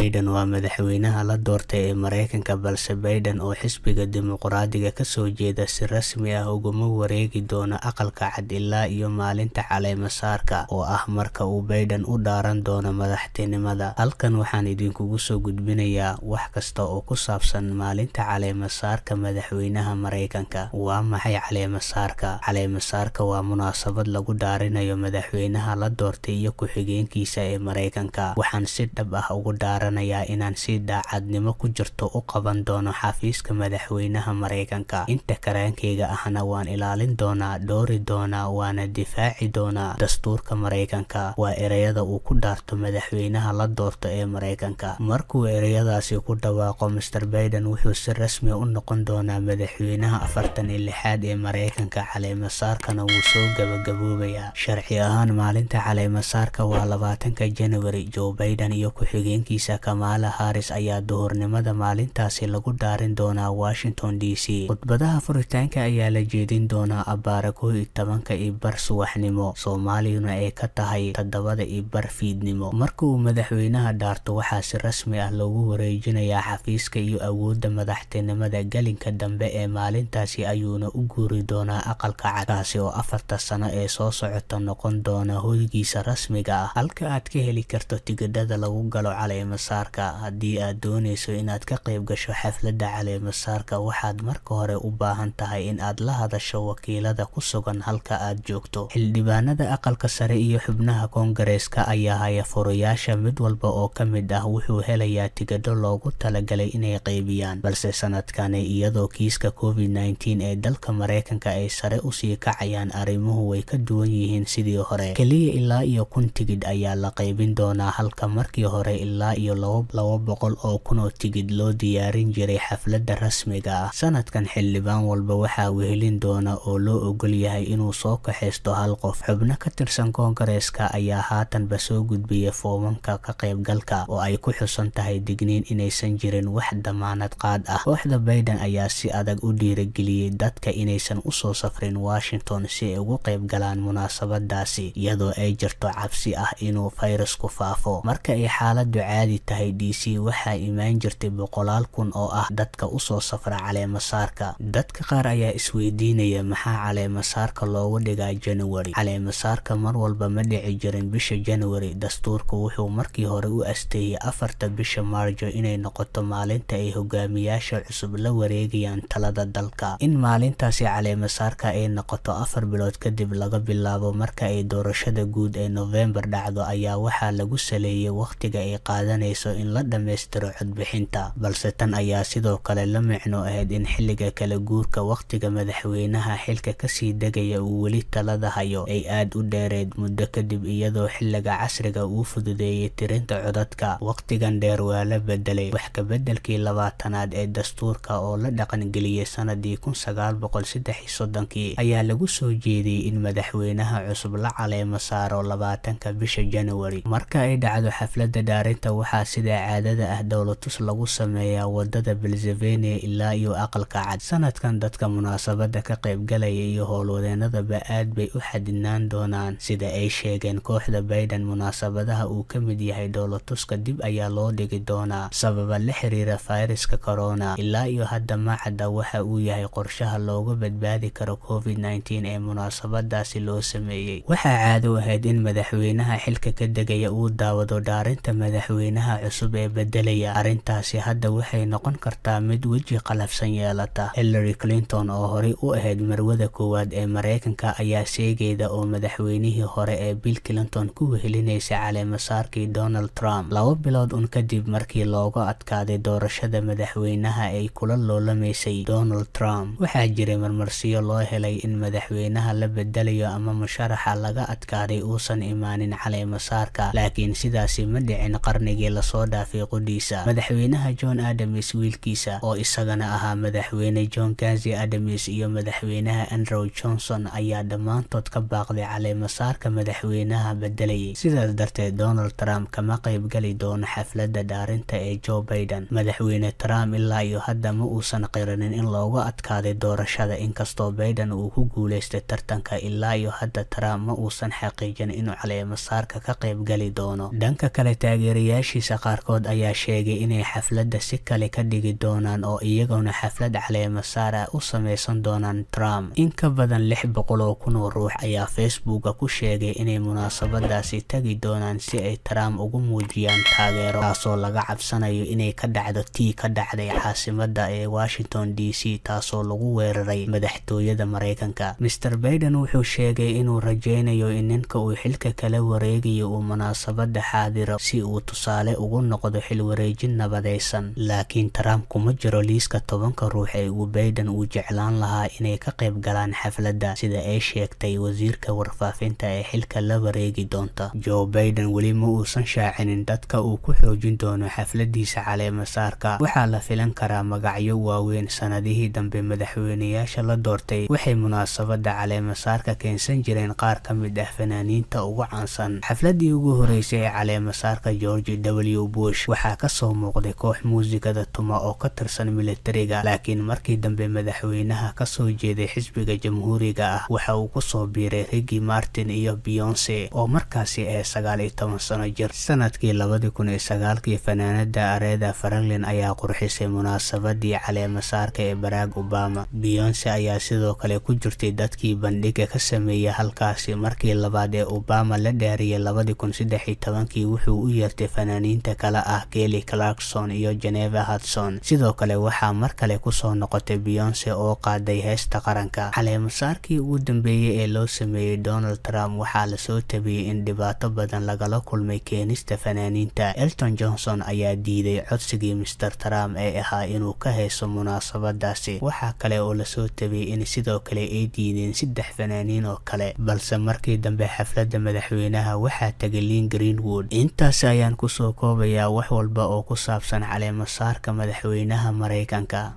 Biden waa madaxweynaha la doortay ee Mareykanka, balse Biden oo xisbiga dimuqraadiga ka soo jeeda si rasmi ah uguma wareegi doono aqalka cad ilaa iyo maalinta caleemo-saarka oo ah marka uu Biden u dhaaran doono madaxtinimada. Halkan waxaan idinkugu soo gudbinayaa wax kasta oo ku saabsan maalinta caleemo-saarka madaxweynaha Mareykanka. Waa maxay caleemo-saarka? Caleemo-saarka waa munaasabad lagu dhaarinayo madaxweynaha la doortay iyo ku-xigeenkiisa ee Mareykanka. Waxaan si dhab ah ugu dhaaranayaa inaan si daacadnimo ku jirto u qaban doono xafiiska madaxweynaha Mareykanka. Inta karaankeyga ahna waan ilaalin doonaa, dhowri doonaa, waana difaaci doonaa dastuurka Mareykanka. Waa ereyada uu ku dhaarto madaxweynaha la doorto ee Mareykanka. Markuu ereyadaasi ku dhawaaqo, Mr. Biden wuxuu si rasmi u noqon doonaa madaxweynaha 46aad ee Mareykanka. Caleemo-saarkana wuu soo gabagaboobayaa. Sharci ahaan, maalinta caleemo-saarka waa 20 January. Joe Biden iyo ku-xigeenkiisa Kamala Harris ayaa duhurnimada maalintaasi lagu dhaarin doonaa Washington DC. Khudbadaha furitaanka ayaa la jeedin doonaa abbaare 11:15 subaxnimo, Soomaaliyuna ay ka tahay 7:15 fiidnimo. Marka uu madaxweynaha dhaarto, waxaa si rasmi ah loogu wareejinayaa xafiiska iyo awoodda madaxtinimada. Galinka dambe ee maalintaasi ayuuna u guuri doonaa aqalka cad, kaasi oo 4 sano ee soo socota noqon doona hoygiisa rasmiga ah. Halka aad ka heli karto tigidhada lagu galo caleemo-saarka. Haddii aad dooneyso inaad ka qayb gasho xafladda caleemo-saarka, waxaad marka hore u baahan tahay in aad la hadasho wakiilada ku sugan halka aad joogto. Xildhibaanada aqalka sare iyo xubnaha Koongareeska ayaa haya furayaasha. Mid walba oo ka mid ah wuxuu helayaa tigidho loogu talagalay inay qaybiyaan, balse sanadkan iyadoo kiiska COVID-19 ee dalka Mareykanka ay sare usii kacayaan, arrimuhu way ka duwan yihiin sidii hore. Kaliya ilaa iyo 1,000 tigidh ayaa la qaybin doonaa, halka markii hore ilaa iyo 200,000 oo tigidh loo diyaarin jiray xafladda rasmiga ah. Sanadkan xildhibaan walba waxaa wehelin doona oo loo ogol yahay inuu soo kaxaysto hal qof. Xubno ka tirsan Koongareeska ayaa haatanba soo gudbiyay foomamka ka qaybgalka oo ay ku xusan tahay digniin inaysan jirin wax damaanad qaad ah. Kooxda Biden ayaa si adag u dhiirigeliyay dadka inaysan u soo safrin Washington si ay uga qayb galaan munaasabadaasi, iyadoo ay jirto cabsi ah inuu fayrasku faafo. Marka ay xaaladdu caadi tahay, DC waxaa imaan jirtay 100,000 oo ah dadka u soo safra caleemo-saarka. Dadka qaar ayaa isweydiinaya maxaa caleemo-saarka loogu dhigaa January. Caleemo-saarka mar walba ma dhici jirin bisha January. Dastuurku wuxuu markii hore u asteeyay 4 bisha Maarjo inay noqoto maalinta ay hogaamiyaasha cusub la wareegayaan talada dalka. In maalintaasi caleemo-saarka ay noqoto 4 bilood kadib laga bilaabo marka ay doorashada guud ee November dhacdo ayaa waxaa lagu saleeyay waqtiga ay qaadanayso in la dhammaystiro codbixinta. Balse tan ayaa sidoo kale la micno ahayd in xilliga kala guurka waqtiga madaxweynaha xilka kasii degaya uu weli talada hayo ay aad u dheereed muddo kadib, iyadoo xilliga casriga uu fududeeyay tirinta codadka. Waqtigan dheer waa la bedelay wax ka beddelkii 20aad ee dastuurka oo la dhaqangeliyay sanadii 1933 ayaa lagu soo jeediyay in madaxweynaha cusub la caleemo saaro 20 bisha January. Marka ay dhacdo xafladda dhaarinta, waxaa sida caadada ah dowlatus lagu sameeyaa wadada Pennsylvania ilaa iyo aqalka cad. Sanadkan dadka munaasabada ka qaybgalaya iyo howlwadeenadaba aad bay u xadidnaan doonaan. Sida ay sheegeen kooxda Biden, munaasabadaha uu ka mid yahay dowlatuska dib ayaa loo dhigi doonaa sababa la xiriira fayraska corona. Ilaa iyo hadda ma cadda waxa uu yahay qorshaha looga badbaadi karo COVID-19 ee munaasabadaasi loo sameeyay. Waxaa caado ahayd in madaxweynaha xilka ka degaya uu daawado dhaarinta madaxweynaha cusub ee bedelaya. Arrintaasi hadda waxay noqon kartaa mid weji qalafsan yeelata. Hillary Clinton oo horey u ahayd marwada koowaad ee Mareykanka ayaa sheegayda oo madaxweynihii hore ee Bill Clinton ku wehelinaysay caleemo-saarkii Donald Trump 2 bilood kadib markii looga adkaaday doorashada madaxweynaha ay kula loolamaysay Donald Trump. Waxaa jiray marmarsiyo loo helay in madaxweynaha la bedelayo ama musharaxa laga adkaaday uusan imaanin caleemo-saarka, laakiin sidaasi ma dhicin qarnigii lasoo dhaafay qudhiisa. Madaxweynaha John Adams wiilkiisa oo isagana ahaa madaxweyne John Quincy Adams iyo madaxweynaha Andrew Johnson ayaa dhammaantood ka baaqday caleemo-saarka madaxweynaha bedelayay. Sidaas darteed, Donald Trump kama qayb gali doono xafladda dhaarinta ee Joe Biden. Madaxweyne Trump ilaa iyo hadda ma uusan qiranin in looga adkaaday doorashada, inkastoo Biden uu ku guuleystay tartanka. Ilaa iyo hadda Trump ma uusan xaqiijin inuu caleemo-saarka ka qayb gali doono. Dhanka kale, taageerayaashiisa taageerayaashiisa qaarkood ayaa sheegay inay xafladda si kale ka dhigi doonaan oo iyaguna xaflad caleemasaar ah u samaysan doonaan Trump. In ka badan 600,000 oo ruux ayaa Facebooka ku sheegay inay munaasabadaasi tagi doonaan si ay Trump ugu muujiyaan taageero, taasoo laga cabsanayo inay ka dhacdo tii ka dhacday caasimadda ee Washington DC, taasoo lagu weeraray madaxtooyada Mareykanka. Mr. Biden wuxuu sheegay inuu rajeynayo in ninka uu xilka kala wareegayo uu munaasabada xaadiro si uu tusaale ugu noqdo xil wareejin nabadaysan. Laakiin Trump kuma jiro liiska 10 ruux ee uu Biden uu jeclaan lahaa inay ka qayb galaan xafladda, sida ay sheegtay wasiirka warfaafinta ee xilka la wareegi doonta. Joe Biden weli ma uusan shaacinin dadka uu ku xoojin doono xafladiisa caleemasaarka. Waxaa la filan karaa magacyo waaweyn. Sanadihii dambe madaxweynayaasha la doortay waxay munaasabada caleemasaarka keensan jireen qaar ka mid ah fanaaniinta ugu caansan. Xafladii ugu horeysay ee caleemasaarka George W. Bush waxaa ka soo muuqday koox muusikada tuma oo ka tirsan militariga, laakiin markii dambe madaxweynaha ka soo jeeday xisbiga jamhuuriga ah waxa uu ku soo biiray Ricky Martin iyo Beyonce oo markaasi ay 19 sano jir. Sanadkii 2009 fanaanada Aretha Franklin ayaa qurxisay munaasabadii caleemasaarka ee Barack Obama. Beyonce ayaa sidoo kale ku jirtay dadkii bandhiga ka sameeyay halkaasi. Markii labaad ee Obama la dhaariyay 2013 wuxuu u yeertay fanaaniinta kale ah Kelly Clarkson iyo Geneva Hudson. Sidoo kale waxaa mar kale ku soo noqotay Beyonce oo qaaday heesta qaranka. Caleemasaarkii ugu dambeeyay ee loo sameeyay Donald Trump waxaa la soo tabiyay in dhibaato badan lagala kulmay keenista fanaaniinta. Elton John ayaa diiday codsigii Mr. Trump ee ahaa inuu ka heeso munaasabadaasi. Waxaa kale oo la soo tabiyay in sidoo kale ay diideen 3 fanaaniin oo kale, balse markii dambe xafladda madaxweynaha waxaa tagay Lee Greenwood. Intaas ayaan ku soo koobayaa wax walba oo ku saabsan caleemasaarka madaxweynaha Mareykanka.